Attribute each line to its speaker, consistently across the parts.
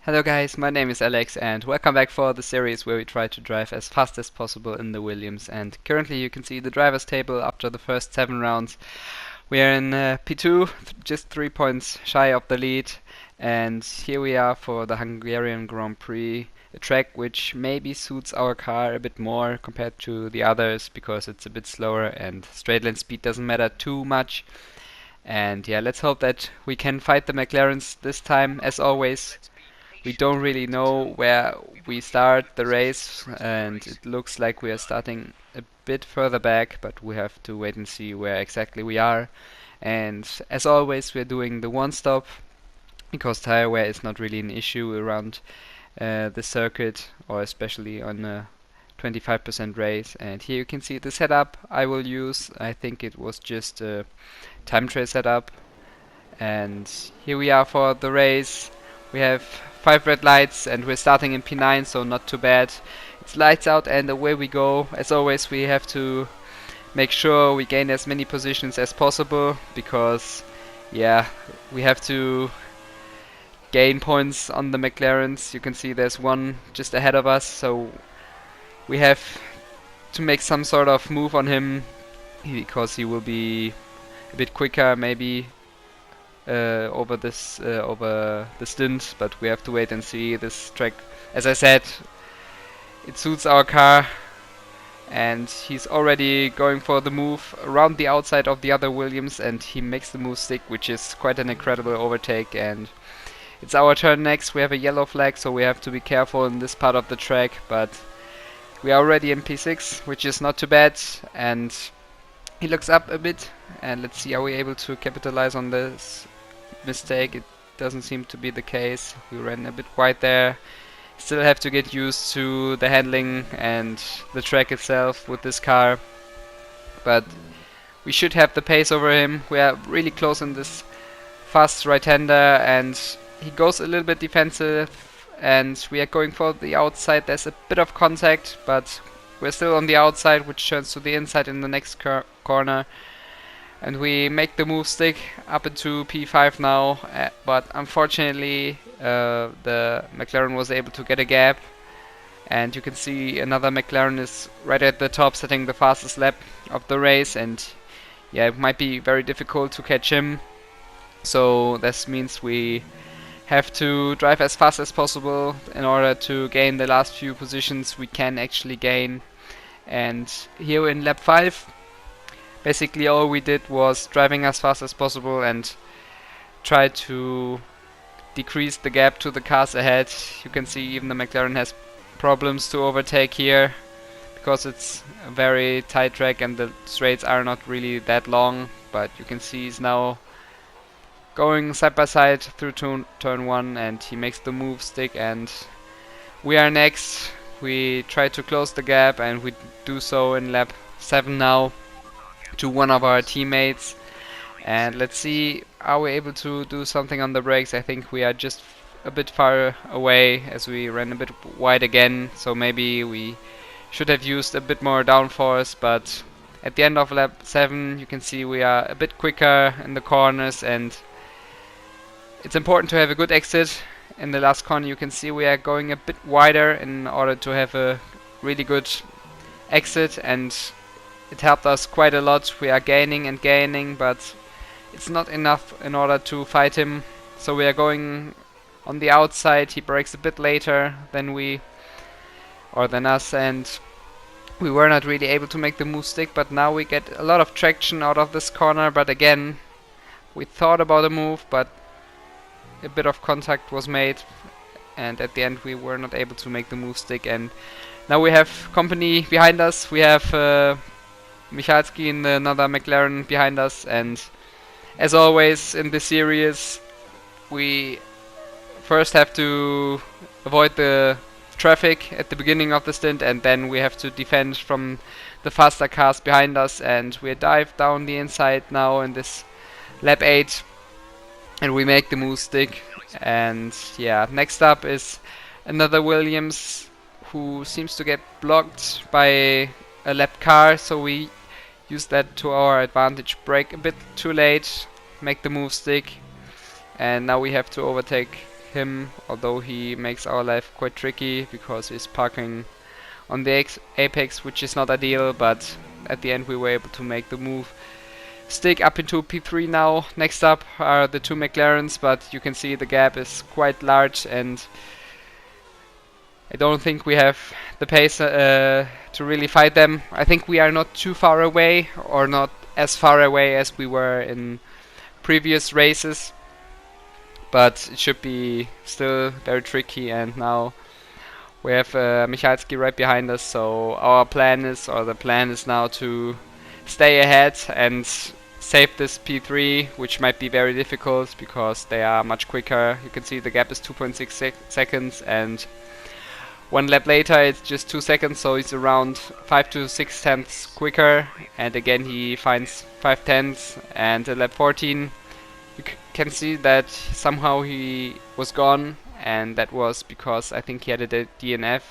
Speaker 1: Hello guys, my name is Alex and welcome back for the series where we try to drive as fast as possible in the Williams. And currently you can see the drivers table after the first 7 rounds. We are in P2, just 3 points shy of the lead. And here we are for the Hungarian Grand Prix, a track which maybe suits our car a bit more compared to the others because it's a bit slower and straight line speed doesn't matter too much. And yeah, let's hope that we can fight the McLarens this time. As always, we don't really know where we start the race, and it looks like we are starting a bit further back, but we have to wait and see where exactly we are. And as always, we're doing the one stop because tire wear is not really an issue around the circuit, or especially on a 25% race. And here you can see the setup I will use. I think it was just a time trial setup. And here we are for the race. We have 5 red lights and we're starting in P9, so not too bad. It's lights out and away we go. As always, we have to make sure we gain as many positions as possible because, yeah, we have to gain points on the McLarens. You can see there's one just ahead of us, so we have to make some sort of move on him because he will be a bit quicker maybe over the stint, but we have to wait and see. This track, as I said, it suits our car, and he's already going for the move around the outside of the other Williams, and he makes the move stick, which is quite an incredible overtake. And it's our turn next. We have a yellow flag, so we have to be careful in this part of the track, but we are already in P6, which is not too bad. And he looks up a bit, and let's see, are we able to capitalize on this mistake? It doesn't seem to be the case. We ran a bit wide there. Still have to get used to the handling and the track itself with this car, but we should have the pace over him. We are really close in this fast right-hander, and he goes a little bit defensive, and we are going for the outside. There's a bit of contact, but we're still on the outside, which turns to the inside in the next corner. And we make the move stick up into P5 now, but unfortunately the McLaren was able to get a gap, and you can see another McLaren is right at the top setting the fastest lap of the race, and yeah, it might be very difficult to catch him. So this means we have to drive as fast as possible in order to gain the last few positions we can actually gain. And here in lap 5, basically all we did was driving as fast as possible and try to decrease the gap to the cars ahead. You can see even the McLaren has problems to overtake here because it's a very tight track and the straights are not really that long, but you can see he's now going side by side through turn 1, and he makes the move stick, and we are next. We try to close the gap, and we do so in lap 7 now to one of our teammates. And let's see, are we able to do something on the brakes? I think we are just a bit far away as we ran a bit wide again, so maybe we should have used a bit more downforce. But at the end of lap 7 you can see we are a bit quicker in the corners, and it's important to have a good exit. In the last corner you can see we are going a bit wider in order to have a really good exit, and it helped us quite a lot. We are gaining and gaining, but it's not enough in order to fight him. So we are going on the outside. He brakes a bit later than us, and we were not really able to make the move stick, but now we get a lot of traction out of this corner. But again, we thought about a move, but a bit of contact was made, and at the end we were not able to make the move stick. And now we have company behind us. We have Michalski in another McLaren behind us, and as always in this series we first have to avoid the traffic at the beginning of the stint, and then we have to defend from the faster cars behind us. And we dive down the inside now in this lap 8, and we make the move stick. And yeah, next up is another Williams who seems to get blocked by a lap car, so we use that to our advantage. Brake a bit too late, make the move stick, and now we have to overtake him, although he makes our life quite tricky because he's parking on the apex, which is not ideal, but at the end we were able to make the move. Stick up into P3 now. Next up are the two McLarens, but you can see the gap is quite large, and I don't think we have the pace to really fight them. I think we are not too far away, or not as far away as we were in previous races, but it should be still very tricky. And now we have Michalski right behind us, so our plan is, or the plan is now to stay ahead and save this P3, which might be very difficult because they are much quicker. You can see the gap is 2.6 seconds, and one lap later it's just 2 seconds, so it's around 5 to 6 tenths quicker. And again he finds 5 tenths, and at lap 14 you can see that somehow he was gone, and that was because I think he had a DNF,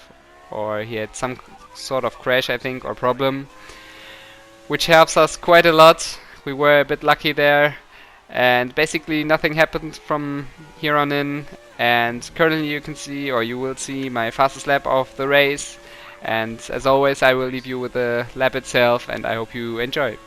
Speaker 1: or he had some sort of crash, I think, or problem, which helps us quite a lot. We were a bit lucky there, and basically nothing happened from here on in. And currently you can see, or you will see, my fastest lap of the race. And as always, I will leave you with the lap itself, and I hope you enjoy.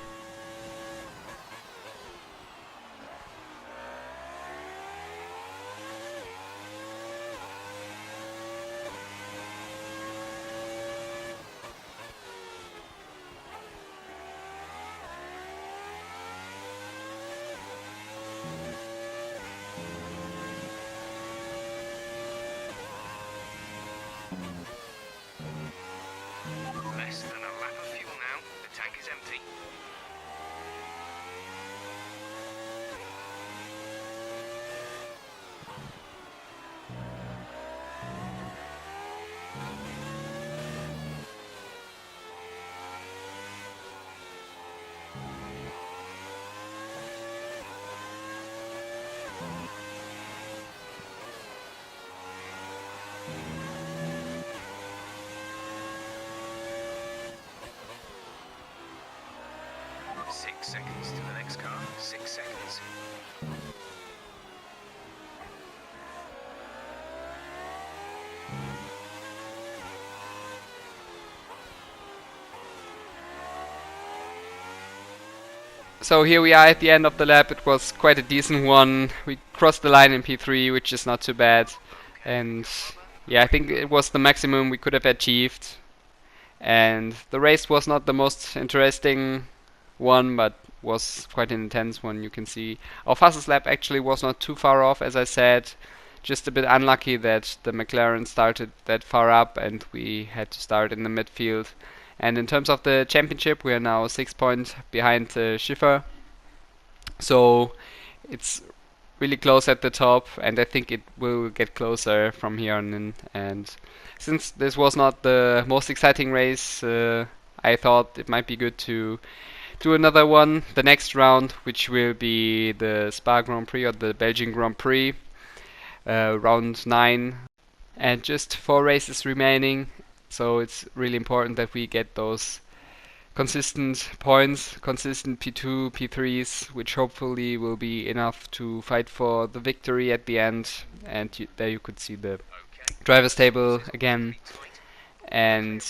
Speaker 2: Less than a lap of fuel now. The tank is empty. Six seconds to the next car. 6 seconds.
Speaker 1: So here we are at the end of the lap. It was quite a decent one. We crossed the line in P3, which is not too bad. And yeah, I think it was the maximum we could have achieved. And the race was not the most interesting one, but was quite an intense one. You can see our fastest lap actually was not too far off, as I said. Just a bit unlucky that the McLaren started that far up and we had to start in the midfield. And in terms of the championship, we are now 6 points behind Schiffer. So it's really close at the top, and I think it will get closer from here on in. And since this was not the most exciting race, I thought it might be good to do another one, the next round, which will be the Spa Grand Prix or the Belgian Grand Prix, round 9, and just 4 races remaining. So it's really important that we get those consistent points, consistent P2, P3s, which hopefully will be enough to fight for the victory at the end. And there you could see the driver's table again. And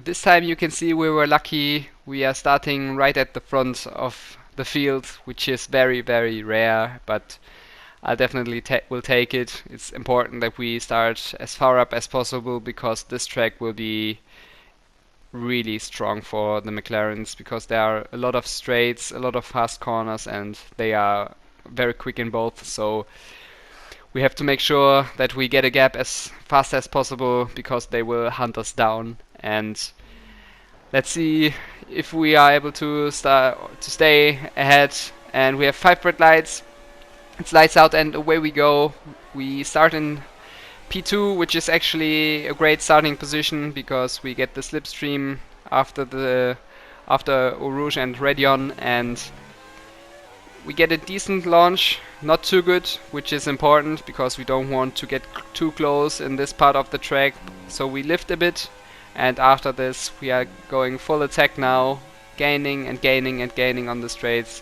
Speaker 1: this time you can see we were lucky. We are starting right at the front of the field, which is very, very rare, but I definitely will take it. It's important that we start as far up as possible, because this track will be really strong for the McLarens, because there are a lot of straights, a lot of fast corners, and they are very quick in both. So we have to make sure that we get a gap as fast as possible, because they will hunt us down. And let's see if we are able to stay ahead. And we have 5 red lights. It's lights out and away we go. We start in P2, which is actually a great starting position because we get the slipstream after Eau Rouge and Radion, and we get a decent launch, not too good, which is important because we don't want to get too close in this part of the track. So we lift a bit, and after this we are going full attack now, gaining and gaining and gaining on the straights.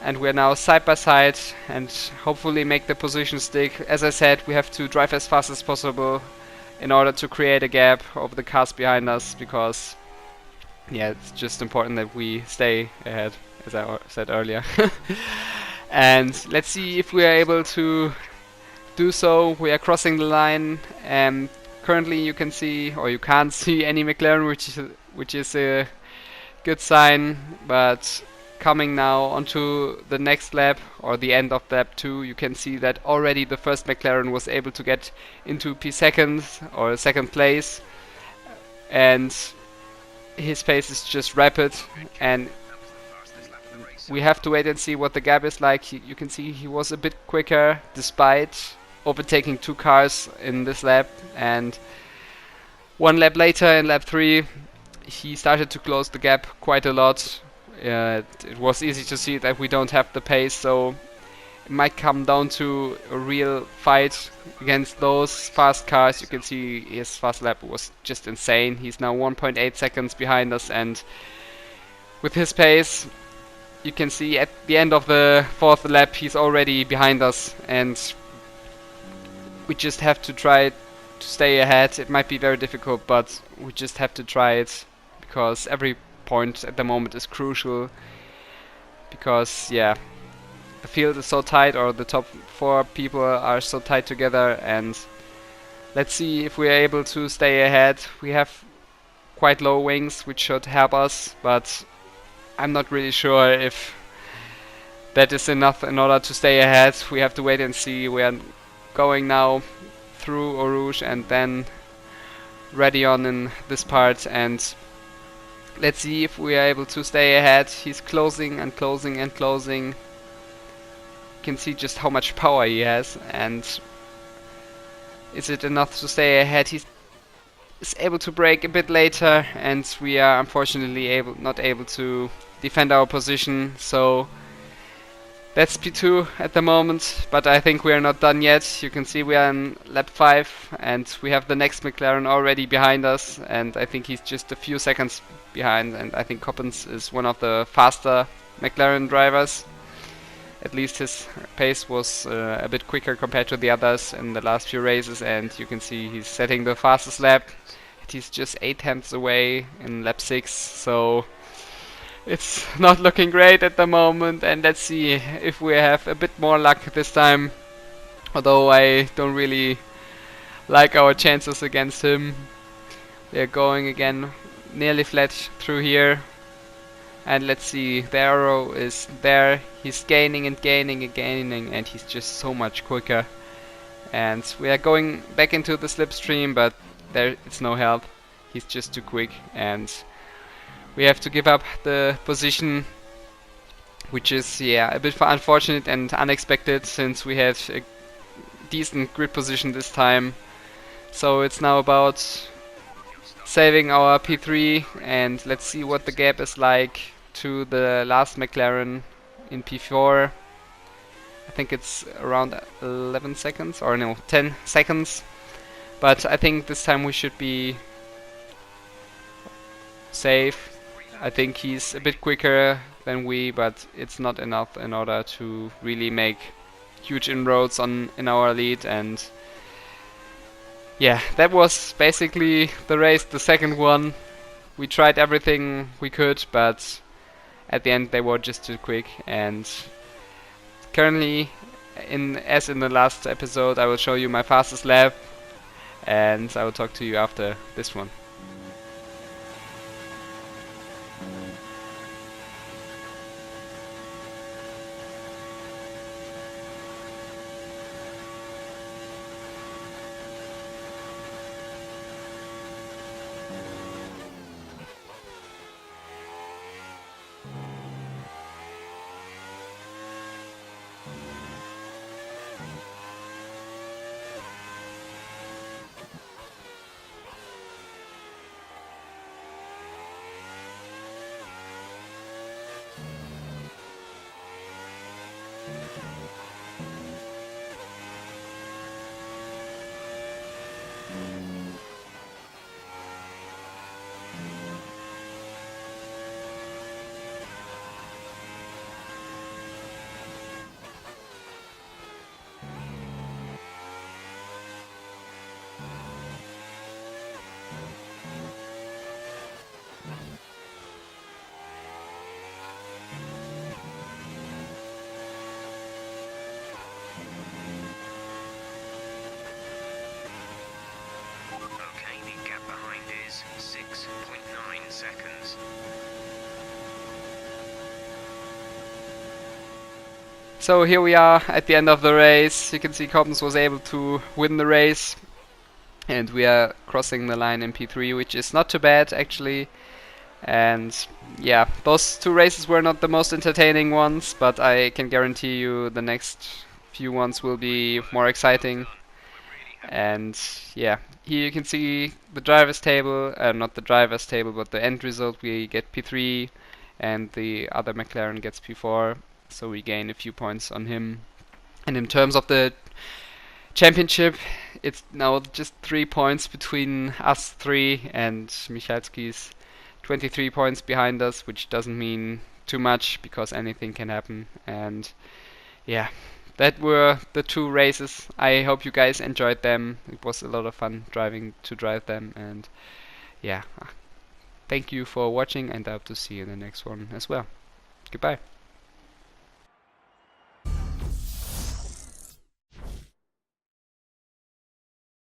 Speaker 1: and we're now side by side and hopefully make the position stick. As I said, we have to drive as fast as possible in order to create a gap over the cars behind us, because yeah, it's just important that we stay ahead, as I said earlier. And let's see if we are able to do so. We are crossing the line, and currently you can see, or you can't see, any McLaren, which is a good sign. But coming now onto the next lap, or the end of lap 2, you can see that already the first McLaren was able to get into P2 or second place, and his pace is just rapid, and we have to wait and see what the gap is like. You can see he was a bit quicker despite overtaking 2 cars in this lap, and 1 lap later in lap 3 he started to close the gap quite a lot. It was easy to see that we don't have the pace, so it might come down to a real fight against those fast cars. You can see his fast lap was just insane. He's now 1.8 seconds behind us, and with his pace you can see at the end of the 4th lap he's already behind us, and we just have to try to stay ahead. It might be very difficult, but we just have to try it, because every point at the moment is crucial, because yeah, the field is so tight, or the top 4 people are so tight together, and let's see if we are able to stay ahead. We have quite low wings, which should help us, but I'm not really sure if that is enough in order to stay ahead. We have to wait and see. We are going now through Eau Rouge and then ready on in this part, and let's see if we are able to stay ahead. He's closing and closing and closing. You can see just how much power he has, and is it enough to stay ahead? He's able to brake a bit later, and we are unfortunately not able to defend our position, so that's P2 at the moment, but I think we are not done yet. You can see we are in lap 5, and we have the next McLaren already behind us, and I think he's just a few seconds behind, and I think Coppens is one of the faster McLaren drivers. At least his pace was a bit quicker compared to the others in the last few races, and you can see he's setting the fastest lap. He's just 8 tenths away in lap 6, so it's not looking great at the moment, and let's see if we have a bit more luck this time, although I don't really like our chances against him. They're going again nearly flat through here, and let's see, the arrow is there. He's gaining and gaining and gaining, and he's just so much quicker, and we are going back into the slipstream, but there it's no help. He's just too quick, and we have to give up the position, which is a bit unfortunate and unexpected, since we had a decent grid position this time. So it's now about saving our P3, and let's see what the gap is like to the last McLaren in P4. I think it's around 11 seconds, or no, 10 seconds. But I think this time we should be safe. I think he's a bit quicker than we, but it's not enough in order to really make huge inroads in our lead. And yeah, that was basically the race, the second one. We tried everything we could, but at the end they were just too quick. And currently, as in the last episode, I will show you my fastest lap, and I will talk to you after this one. So here we are at the end of the race. You can see Cobbins was able to win the race, and we are crossing the line in P3, which is not too bad actually. And yeah, those two races were not the most entertaining ones, but I can guarantee you the next few ones will be more exciting. And yeah, here you can see the driver's table, not the driver's table, but the end result. We get P3 and the other McLaren gets P4, so we gain a few points on him. And in terms of the championship, it's now just 3 points between us three, and Michalski's 23 points behind us, which doesn't mean too much because anything can happen. And yeah, that were the two races. I hope you guys enjoyed them. It was a lot of fun to drive them, and yeah, thank you for watching, and I hope to see you in the next one as well. Goodbye.